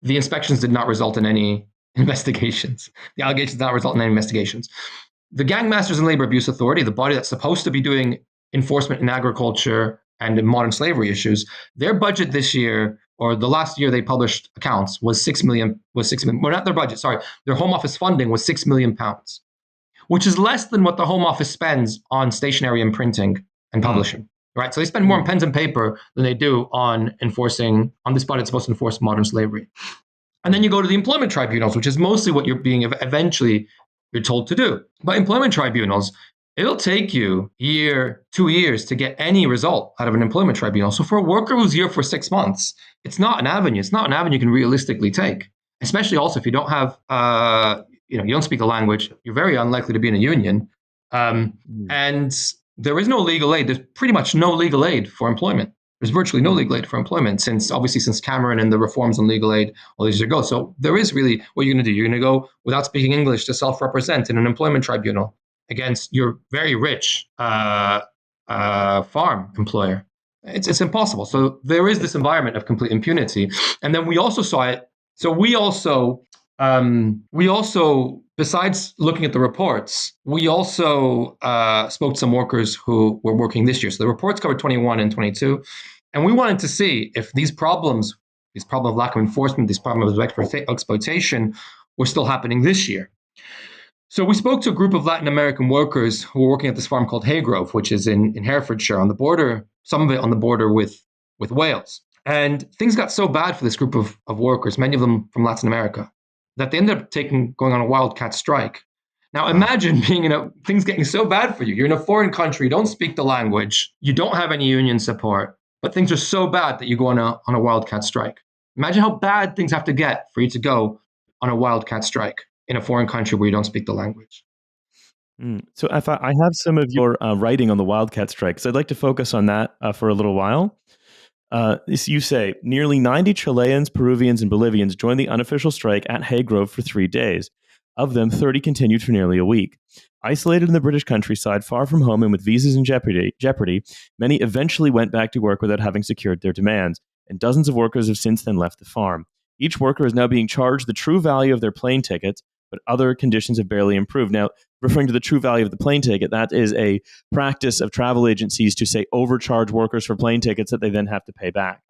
the inspections did not result in any investigations. The allegations did not result in any investigations. The Gang Masters and Labor Abuse Authority, the body that's supposed to be doing enforcement in agriculture and in modern slavery issues, their budget this year, or the last year they published accounts, was 6 million. Well, not their budget, sorry. Their Home Office funding was £6 million, which is less than what the Home Office spends on stationery and printing and publishing. Right? So they spend more on pens and paper than they do on enforcing, on this body that's supposed to enforce modern slavery. And then you go to the employment tribunals, which is mostly what you're being eventually you're told to do. But employment tribunals, it'll take you a year, 2 years to get any result out of an employment tribunal. So for a worker who's here for 6 months, it's not an avenue. It's not an avenue you can realistically take, especially also if you don't have, you don't speak the language, you're very unlikely to be in a union. And there is no legal aid. There's pretty much no legal aid for employment. There's virtually no legal aid for employment since Cameron and the reforms on legal aid all these years ago. So there is really, what you're going to do, you're going to go without speaking English to self-represent in an employment tribunal against your very rich farm employer. It's impossible. So there is this environment of complete impunity. And then we also saw it. So we also, besides looking at the reports, we also spoke to some workers who were working this year. So the reports covered 21 and 22. And we wanted to see if these problems of lack of enforcement, these problems of exploitation were still happening this year. So we spoke to a group of Latin American workers who were working at this farm called Haygrove, which is in Herefordshire on the border, some of it on the border with Wales. And things got so bad for this group of workers, many of them from Latin America, that they ended up going on a wildcat strike. Now imagine things getting so bad for you. You're in a foreign country, you don't speak the language, you don't have any union support, but things are so bad that you go on a wildcat strike. Imagine how bad things have to get for you to go on a wildcat strike in a foreign country where you don't speak the language. So I have some of your writing on the wildcat strike, so I'd like to focus on that for a little while. You say, nearly 90 Chileans, Peruvians, and Bolivians joined the unofficial strike at Haygrove for 3 days. Of them, 30 continued for nearly a week. Isolated in the British countryside, far from home and with visas in jeopardy, many eventually went back to work without having secured their demands, and dozens of workers have since then left the farm. Each worker is now being charged the true value of their plane tickets, but other conditions have barely improved. Now, referring to the true value of the plane ticket, that is a practice of travel agencies to say overcharge workers for plane tickets that they then have to pay back.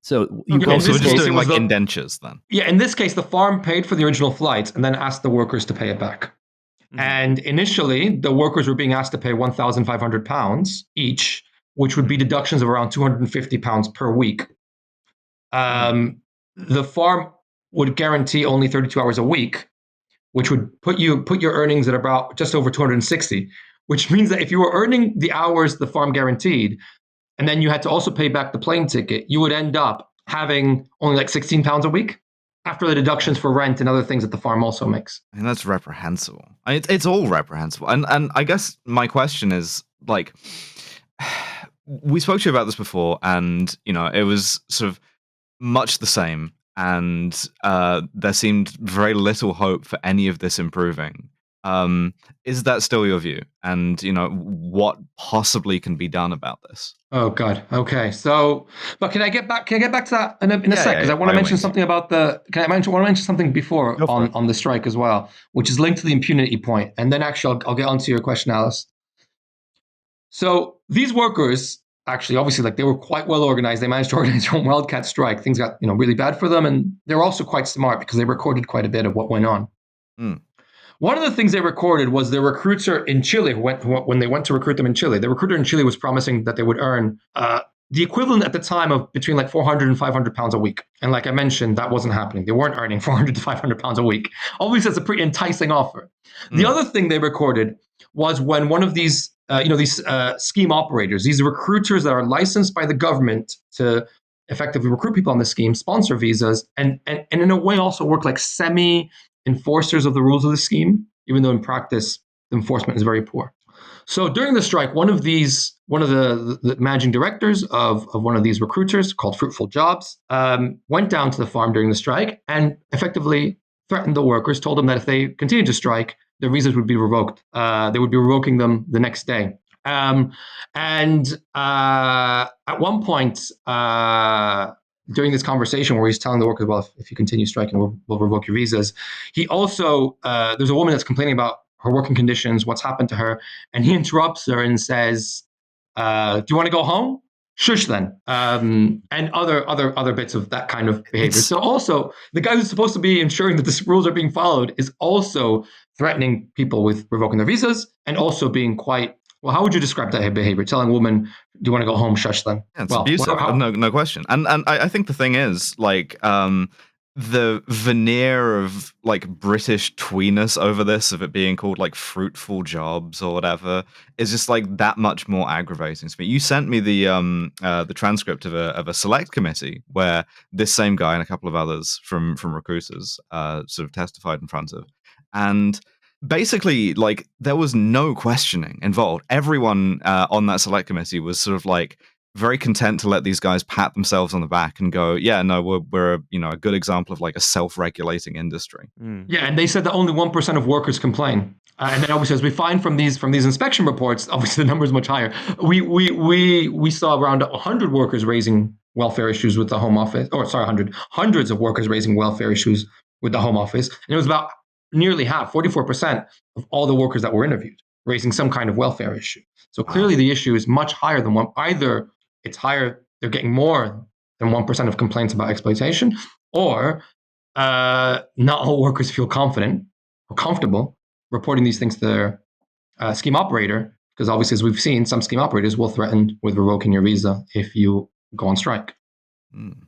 So we're just doing like indentures then. Yeah, in this case, the farm paid for the original flight and then asked the workers to pay it back. And initially, the workers were being asked to pay £1,500 each, which would be deductions of around £250 per week. The farm would guarantee only 32 hours a week, which would put your earnings at about just over 260, which means that if you were earning the hours the farm guaranteed, and then you had to also pay back the plane ticket, you would end up having only like £16 a week after the deductions for rent and other things that the farm also makes. And that's reprehensible. It's all reprehensible. And I guess my question is, like, we spoke to you about this before, and it was sort of much the same, and there seemed very little hope for any of this improving. Is that still your view? And what possibly can be done about this? Oh God. Okay. So, but can I get back? Can I get back to that in a sec? Because I want by to all mention means. something about the. Want to mention something before Go for it. on the strike as well, which is linked to the impunity point, and then actually I'll get onto your question, Alice. So these workers actually, obviously, like they were quite well organized. They managed to organize their own wildcat strike. Things got really bad for them, and they're also quite smart because they recorded quite a bit of what went on. Mm. One of the things they recorded was the recruiter in Chile, when they went to recruit them in Chile, the recruiter in Chile was promising that they would earn the equivalent at the time of between like 400 and 500 pounds a week. And like I mentioned, that wasn't happening. They weren't earning 400 to 500 pounds a week. Obviously, that's a pretty enticing offer. The other thing they recorded was when one of these, these scheme operators, these recruiters that are licensed by the government to effectively recruit people on the scheme, sponsor visas, and in a way also work like semi-enforcers of the rules of the scheme, even though in practice the enforcement is very poor. So during the strike, one of the managing directors of one of these recruiters called Fruitful Jobs went down to the farm during the strike and effectively threatened the workers, told them that if they continued to strike, their visas would be revoked. They would be revoking them the next day. At one point during this conversation where he's telling the workers, well, if you continue striking, we'll revoke your visas. He also, there's a woman that's complaining about her working conditions, what's happened to her. And he interrupts her and says, do you want to go home? Shush then. And other bits of that kind of behavior. So also, the guy who's supposed to be ensuring that the rules are being followed is also threatening people with revoking their visas and also being quite, well, how would you describe that behavior? Telling a woman, do you want to go home? Shush them. Yeah, it's abusive. No question. And I think the thing is, like, the veneer of like British tweeness over this, of it being called like fruitful jobs or whatever, is just like that much more aggravating to me. You sent me the transcript of a select committee where this same guy and a couple of others from recruiters sort of testified in front of, and basically, like, there was no questioning involved. Everyone on that select committee was sort of like very content to let these guys pat themselves on the back and go, yeah, no, we're a good example of like a self-regulating industry. Yeah, and they said that only 1% of workers complain. And then obviously, as we find from these inspection reports, obviously the number is much higher. We saw around 100 workers raising welfare issues with the Home Office, or sorry, hundreds of workers raising welfare issues with the Home Office. And it was about nearly half, 44% of all the workers that were interviewed raising some kind of welfare issue. So clearly the issue is much higher than one. Either it's higher, they're getting more than 1% of complaints about exploitation, or not all workers feel confident or comfortable reporting these things to their scheme operator, because obviously, as we've seen, some scheme operators will threaten with revoking your visa if you go on strike.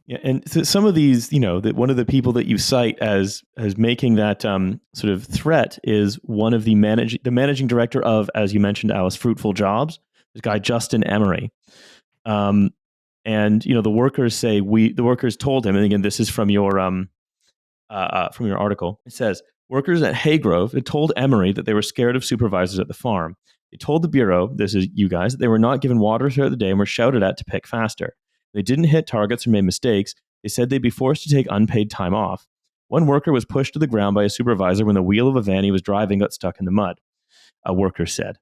Yeah, and so some of these, that one of the people that you cite as making that sort of threat is one of the managing director of, as you mentioned, Alice, Fruitful Jobs, this guy Justin Emery. And the workers say the workers told him, and again, this is from your article. It says workers at Haygrove had told Emery that they were scared of supervisors at the farm. They told the bureau, this is you guys, that they were not given water throughout the day and were shouted at to pick faster. They didn't hit targets or made mistakes. They said they'd be forced to take unpaid time off. One worker was pushed to the ground by a supervisor when the wheel of a van he was driving got stuck in the mud, a worker said.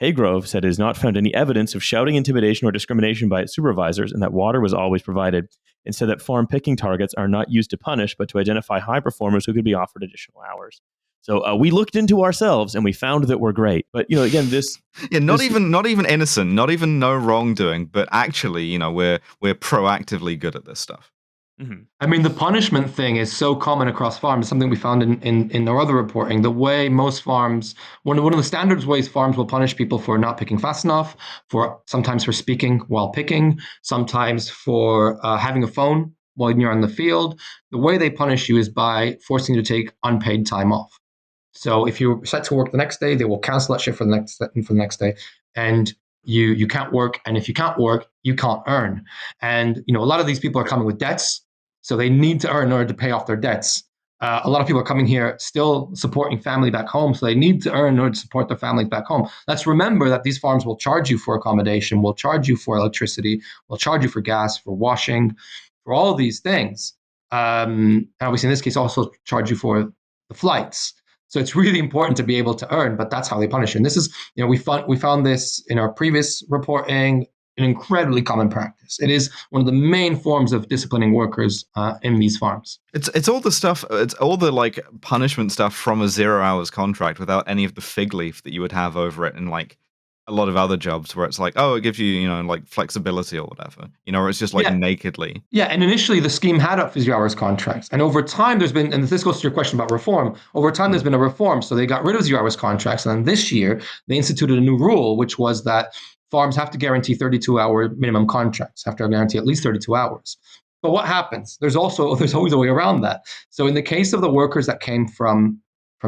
Haygrove said it has not found any evidence of shouting, intimidation, or discrimination by its supervisors, and that water was always provided, and said that farm picking targets are not used to punish, but to identify high performers who could be offered additional hours. So we looked into ourselves and we found that we're great. But again, this not even innocent, not even no wrongdoing, but actually, we're proactively good at this stuff. Mm-hmm. I mean, the punishment thing is so common across farms, something we found in our other reporting. The way most farms, one of the standards ways farms will punish people for not picking fast enough, sometimes for speaking while picking, sometimes for having a phone while you're on the field. The way they punish you is by forcing you to take unpaid time off. So if you're set to work the next day, they will cancel that shift for the next day, and you can't work. And if you can't work, you can't earn. And a lot of these people are coming with debts. So they need to earn in order to pay off their debts. A lot of people are coming here still supporting family back home, so they need to earn in order to support their families back home. Let's remember that these farms will charge you for accommodation, will charge you for electricity, will charge you for gas, for washing, for all of these things. And obviously, in this case, also charge you for the flights. So it's really important to be able to earn, but that's how they punish you. And this is, we found this in our previous reporting, an incredibly common practice. It is one of the main forms of disciplining workers in these farms. It's all the stuff. It's all the like punishment stuff from a 0 hours contract without any of the fig leaf that you would have over it in like a lot of other jobs where it's like, oh, it gives you, like flexibility or whatever, or it's just like nakedly. Yeah, and initially the scheme had up for 0 hours contracts. And over time there's been, and this goes to your question about reform, over time there's been a reform. So they got rid of 0 hours contracts. And then this year they instituted a new rule, which was that farms have to guarantee 32-hour minimum contracts, have to guarantee at least 32 hours. But what happens? There's always a way around that. So in the case of the workers that came from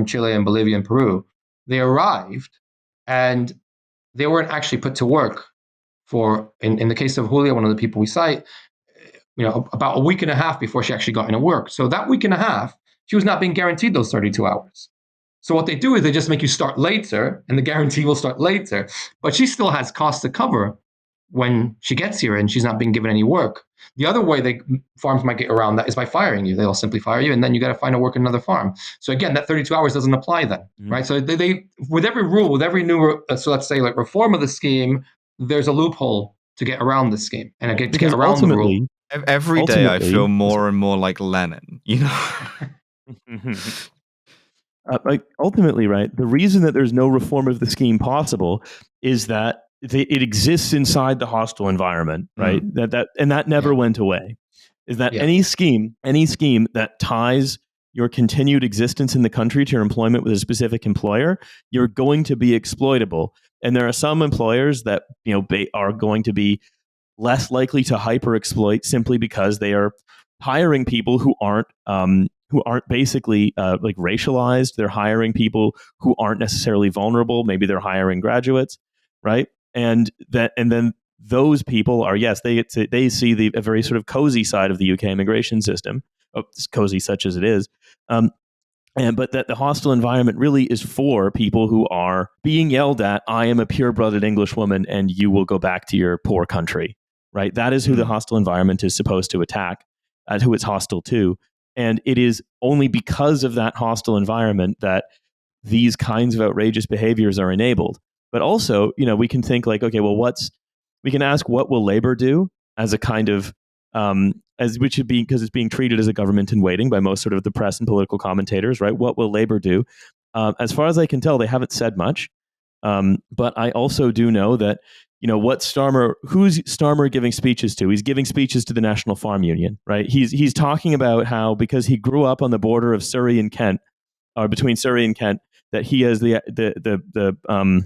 Chile and Bolivia and Peru, they arrived and they weren't actually put to work for, in the case of Julia, one of the people we cite, about a week and a half before she actually got into work. So that week and a half, she was not being guaranteed those 32 hours. So what they do is they just make you start later, and the guarantee will start later, but she still has costs to cover when she gets here and she's not being given any work. The other way farms might get around that is by firing you. They'll simply fire you, and then you got to find a work in another farm. So again, that 32 hours doesn't apply then, right? So they with every rule, with every new, so let's say like reform of the scheme, there's a loophole to get around the scheme and to get around the rule. Every day I feel more and more like Lenin, Ultimately, right, the reason that there's no reform of the scheme possible is that it exists inside the hostile environment, right? That never went away. Is that any scheme that ties your continued existence in the country to your employment with a specific employer, you're going to be exploitable. And there are some employers that are going to be less likely to hyper exploit simply because they are hiring people who aren't basically like racialized. They're hiring people who aren't necessarily vulnerable. Maybe they're hiring graduates, right? And then those people are, yes, they see a very sort of cozy side of the UK immigration system, cozy such as it is. But that the hostile environment really is for people who are being yelled at, I am a pure-blooded Englishwoman and you will go back to your poor country, right? That is who the hostile environment is supposed to attack, who it's hostile to. And it is only because of that hostile environment that these kinds of outrageous behaviors are enabled. But also, we can think like, okay, well, we can ask what will labor do as a kind of, which should be, because it's being treated as a government in waiting by most sort of the press and political commentators, right? What will labor do? As far as I can tell, they haven't said much. But I also do know that, who's Starmer giving speeches to? He's giving speeches to the National Farm Union, right? He's talking about how, because he grew up on the border of Surrey and Kent, or between Surrey and Kent, that he has the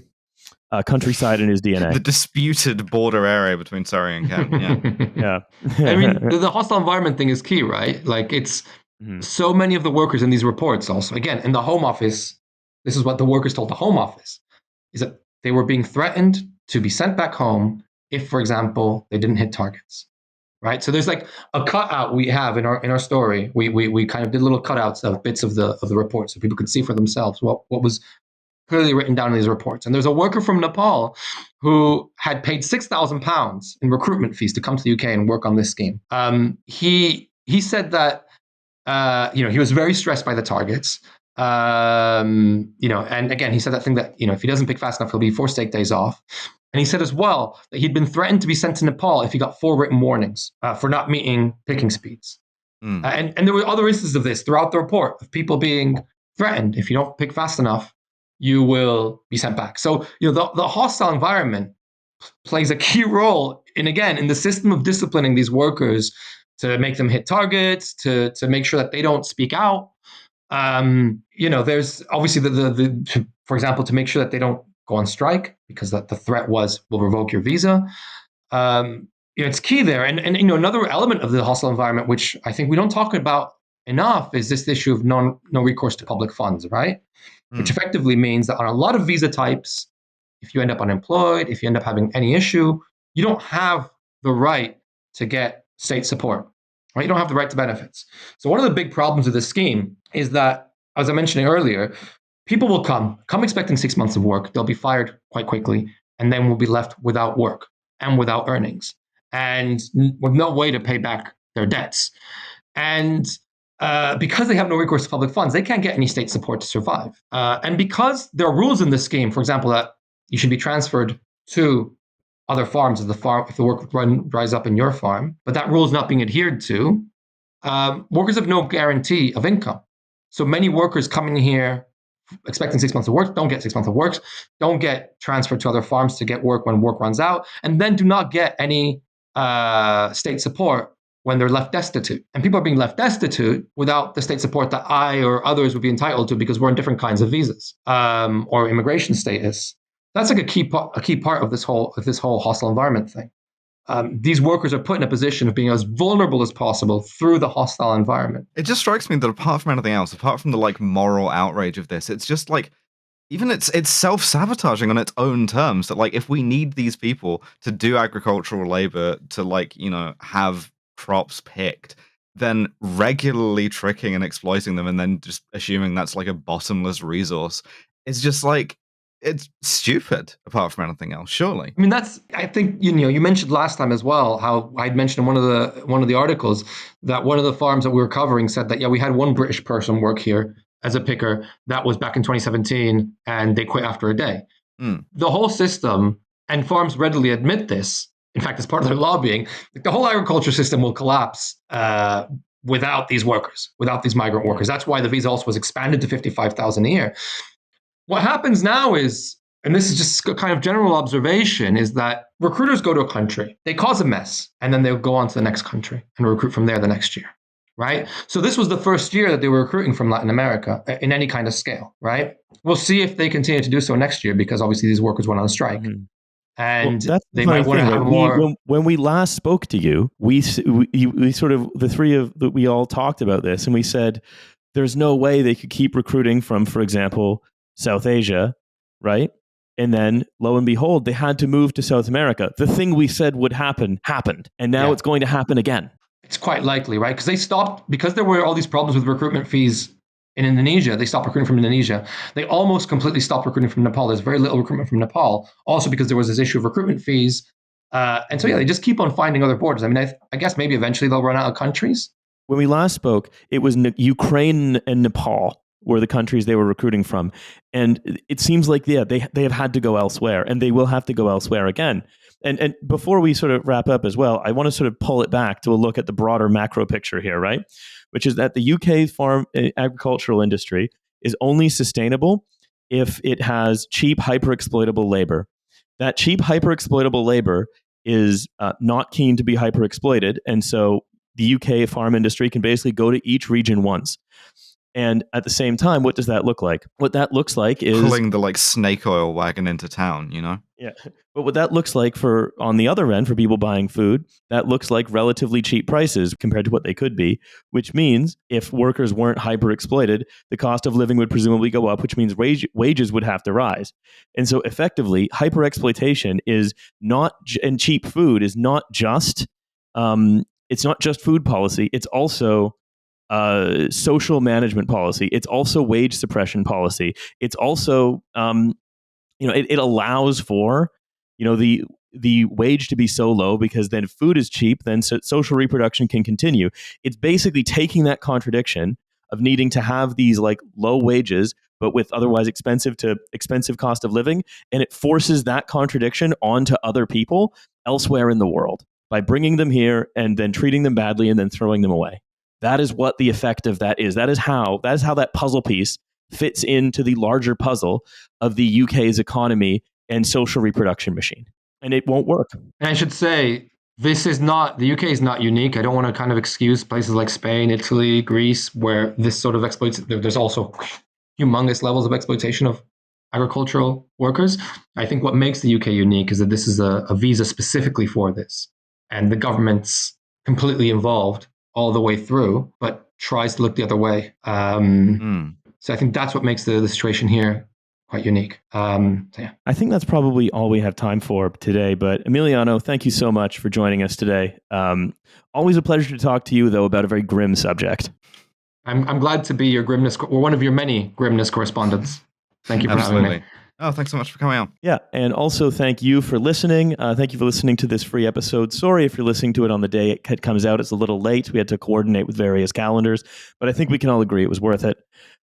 countryside in his DNA. The disputed border area between Surrey and Kent. Yeah. I mean, the hostile environment thing is key, right? Like it's so many of the workers in these reports also, again, in the Home Office, this is what the workers told the Home Office, is that they were being threatened to be sent back home if, for example, they didn't hit targets, right? So there's like a cutout we have in our story. We kind of did little cutouts of bits of the report so people could see for themselves what was clearly written down in these reports. And there's a worker from Nepal who had paid £6,000 in recruitment fees to come to the UK and work on this scheme. He said that he was very stressed by the targets. And again, he said that thing that if he doesn't pick fast enough, he'll be forced to take days off. And he said as well that he'd been threatened to be sent to Nepal if he got 4 written warnings for not meeting picking speeds. And there were other instances of this throughout the report of people being threatened. If you don't pick fast enough, you will be sent back. So, the hostile environment plays a key role in the system of disciplining these workers to make them hit targets, to make sure that they don't speak out. There's obviously for example, to make sure that they don't go on strike, because the threat was, we'll revoke your visa. It's key there. And another element of the hostile environment, which I think we don't talk about enough, is this issue of no recourse to public funds, right? Which effectively means that on a lot of visa types, if you end up unemployed, if you end up having any issue, you don't have the right to get state support, right? You don't have the right to benefits. So one of the big problems of this scheme is that, as I mentioned earlier, people will come expecting 6 months of work. They'll be fired quite quickly, and then will be left without work and without earnings, and with no way to pay back their debts. And because they have no recourse to public funds, they can't get any state support to survive. And because there are rules in this scheme, for example, that you should be transferred to other farms if the work dries up in your farm, but that rule is not being adhered to, workers have no guarantee of income. So many workers coming here expecting 6 months of work don't get 6 months of work, don't get transferred to other farms to get work when work runs out, and then do not get any state support when they're left destitute. And people are being left destitute without the state support that I or others would be entitled to because we're in different kinds of visas or immigration status. That's like a key part of this whole hostile environment thing. These workers are put in a position of being as vulnerable as possible through the hostile environment. It just strikes me that apart from anything else, apart from the like moral outrage of this, it's just like even it's self-sabotaging on its own terms. That like if we need these people to do agricultural labor to like, you know, have crops picked, then regularly tricking and exploiting them and then just assuming that's like a bottomless resource is just like, it's stupid apart from anything else, surely. I mean, I think, you mentioned last time as well how I'd mentioned in one of the articles that one of the farms that we were covering said that, yeah, we had one British person work here as a picker. That was back in 2017, and they quit after a day. The whole system, and farms readily admit this, in fact, as part of their lobbying, the whole agriculture system will collapse without these workers, without these migrant workers. That's why the visa also was expanded to 55,000 a year. What happens now is, and this is just a kind of general observation, is that recruiters go to a country, they cause a mess, and then they'll go on to the next country and recruit from there the next year, right? So this was the first year that they were recruiting from Latin America in any kind of scale, right? We'll see if they continue to do so next year because obviously these workers went on strike. Mm-hmm. And that's they might want to have more. When we last spoke to you, we sort of, the three of that we all talked about this, and we said there's no way they could keep recruiting from, for example, South Asia, right? And then, lo and behold, they had to move to South America. The thing we said would happen happened, and now it's going to happen again. It's quite likely, right? Because they stopped, because there were all these problems with recruitment fees in Indonesia. They stopped recruiting from Indonesia. They almost completely stopped recruiting from Nepal. There's very little recruitment from Nepal, also because there was this issue of recruitment fees. And so, they just keep on finding other borders. I mean, I guess maybe eventually they'll run out of countries. When we last spoke, it was Ukraine and Nepal were the countries they were recruiting from. And it seems like, they have had to go elsewhere, and they will have to go elsewhere again. And before we sort of wrap up as well, I want to sort of pull it back to a look at the broader macro picture here, right? Which is that the UK farm agricultural industry is only sustainable if it has cheap, hyper-exploitable labor. That cheap, hyper-exploitable labor is not keen to be hyper-exploited. And so the UK farm industry can basically go to each region once. And at the same time, what does that look like? What that looks like is pulling the like snake oil wagon into town, you know? Yeah. But what that looks like for on the other end, for people buying food, that looks like relatively cheap prices compared to what they could be, which means if workers weren't hyper exploited, the cost of living would presumably go up, which means wages would have to rise. And so effectively, hyper exploitation is not, and cheap food is not just, it's not just food policy. It's also social management policy. It's also wage suppression policy. It's also, it allows for, the wage to be so low because then food is cheap, then social reproduction can continue. It's basically taking that contradiction of needing to have these like low wages, but with otherwise expensive cost of living, and it forces that contradiction onto other people elsewhere in the world by bringing them here and then treating them badly and then throwing them away. That is what the effect of that is. That is how that puzzle piece fits into the larger puzzle of the UK's economy and social reproduction machine. And it won't work. And I should say, the UK is not unique. I don't want to kind of excuse places like Spain, Italy, Greece, where this sort of there's also humongous levels of exploitation of agricultural workers. I think what makes the UK unique is that this is a visa specifically for this. And the government's completely involved all the way through, but tries to look the other way. So I think that's what makes the situation here quite unique. I think that's probably all we have time for today. But Emiliano, thank you so much for joining us today. Always a pleasure to talk to you, though, about a very grim subject. I'm glad to be your Grimness, or one of your many Grimness correspondents. Thank you for having me. Oh, thanks so much for coming on. Yeah, and also thank you for listening. Thank you for listening to this free episode. Sorry if you're listening to it on the day it comes out. It's a little late. We had to coordinate with various calendars, but I think we can all agree it was worth it.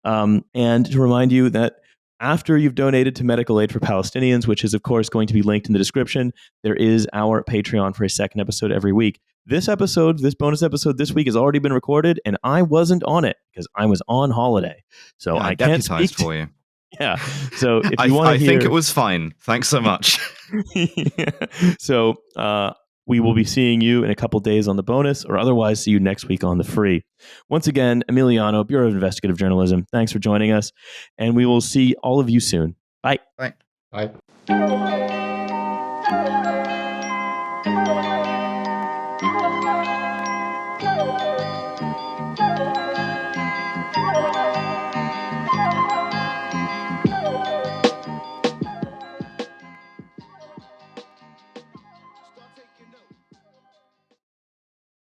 And to remind you that after you've donated to Medical Aid for Palestinians, which is, of course, going to be linked in the description, there is our Patreon for a second episode every week. This bonus episode this week has already been recorded, and I wasn't on it because I was on holiday. So I can't speak for you. Yeah. So if you want to hear... I think it was fine. Thanks so much. Yeah. So we will be seeing you in a couple days on the bonus, or otherwise see you next week on the free. Once again, Emiliano, Bureau of Investigative Journalism, thanks for joining us, and we will see all of you soon. Bye. Bye. Bye.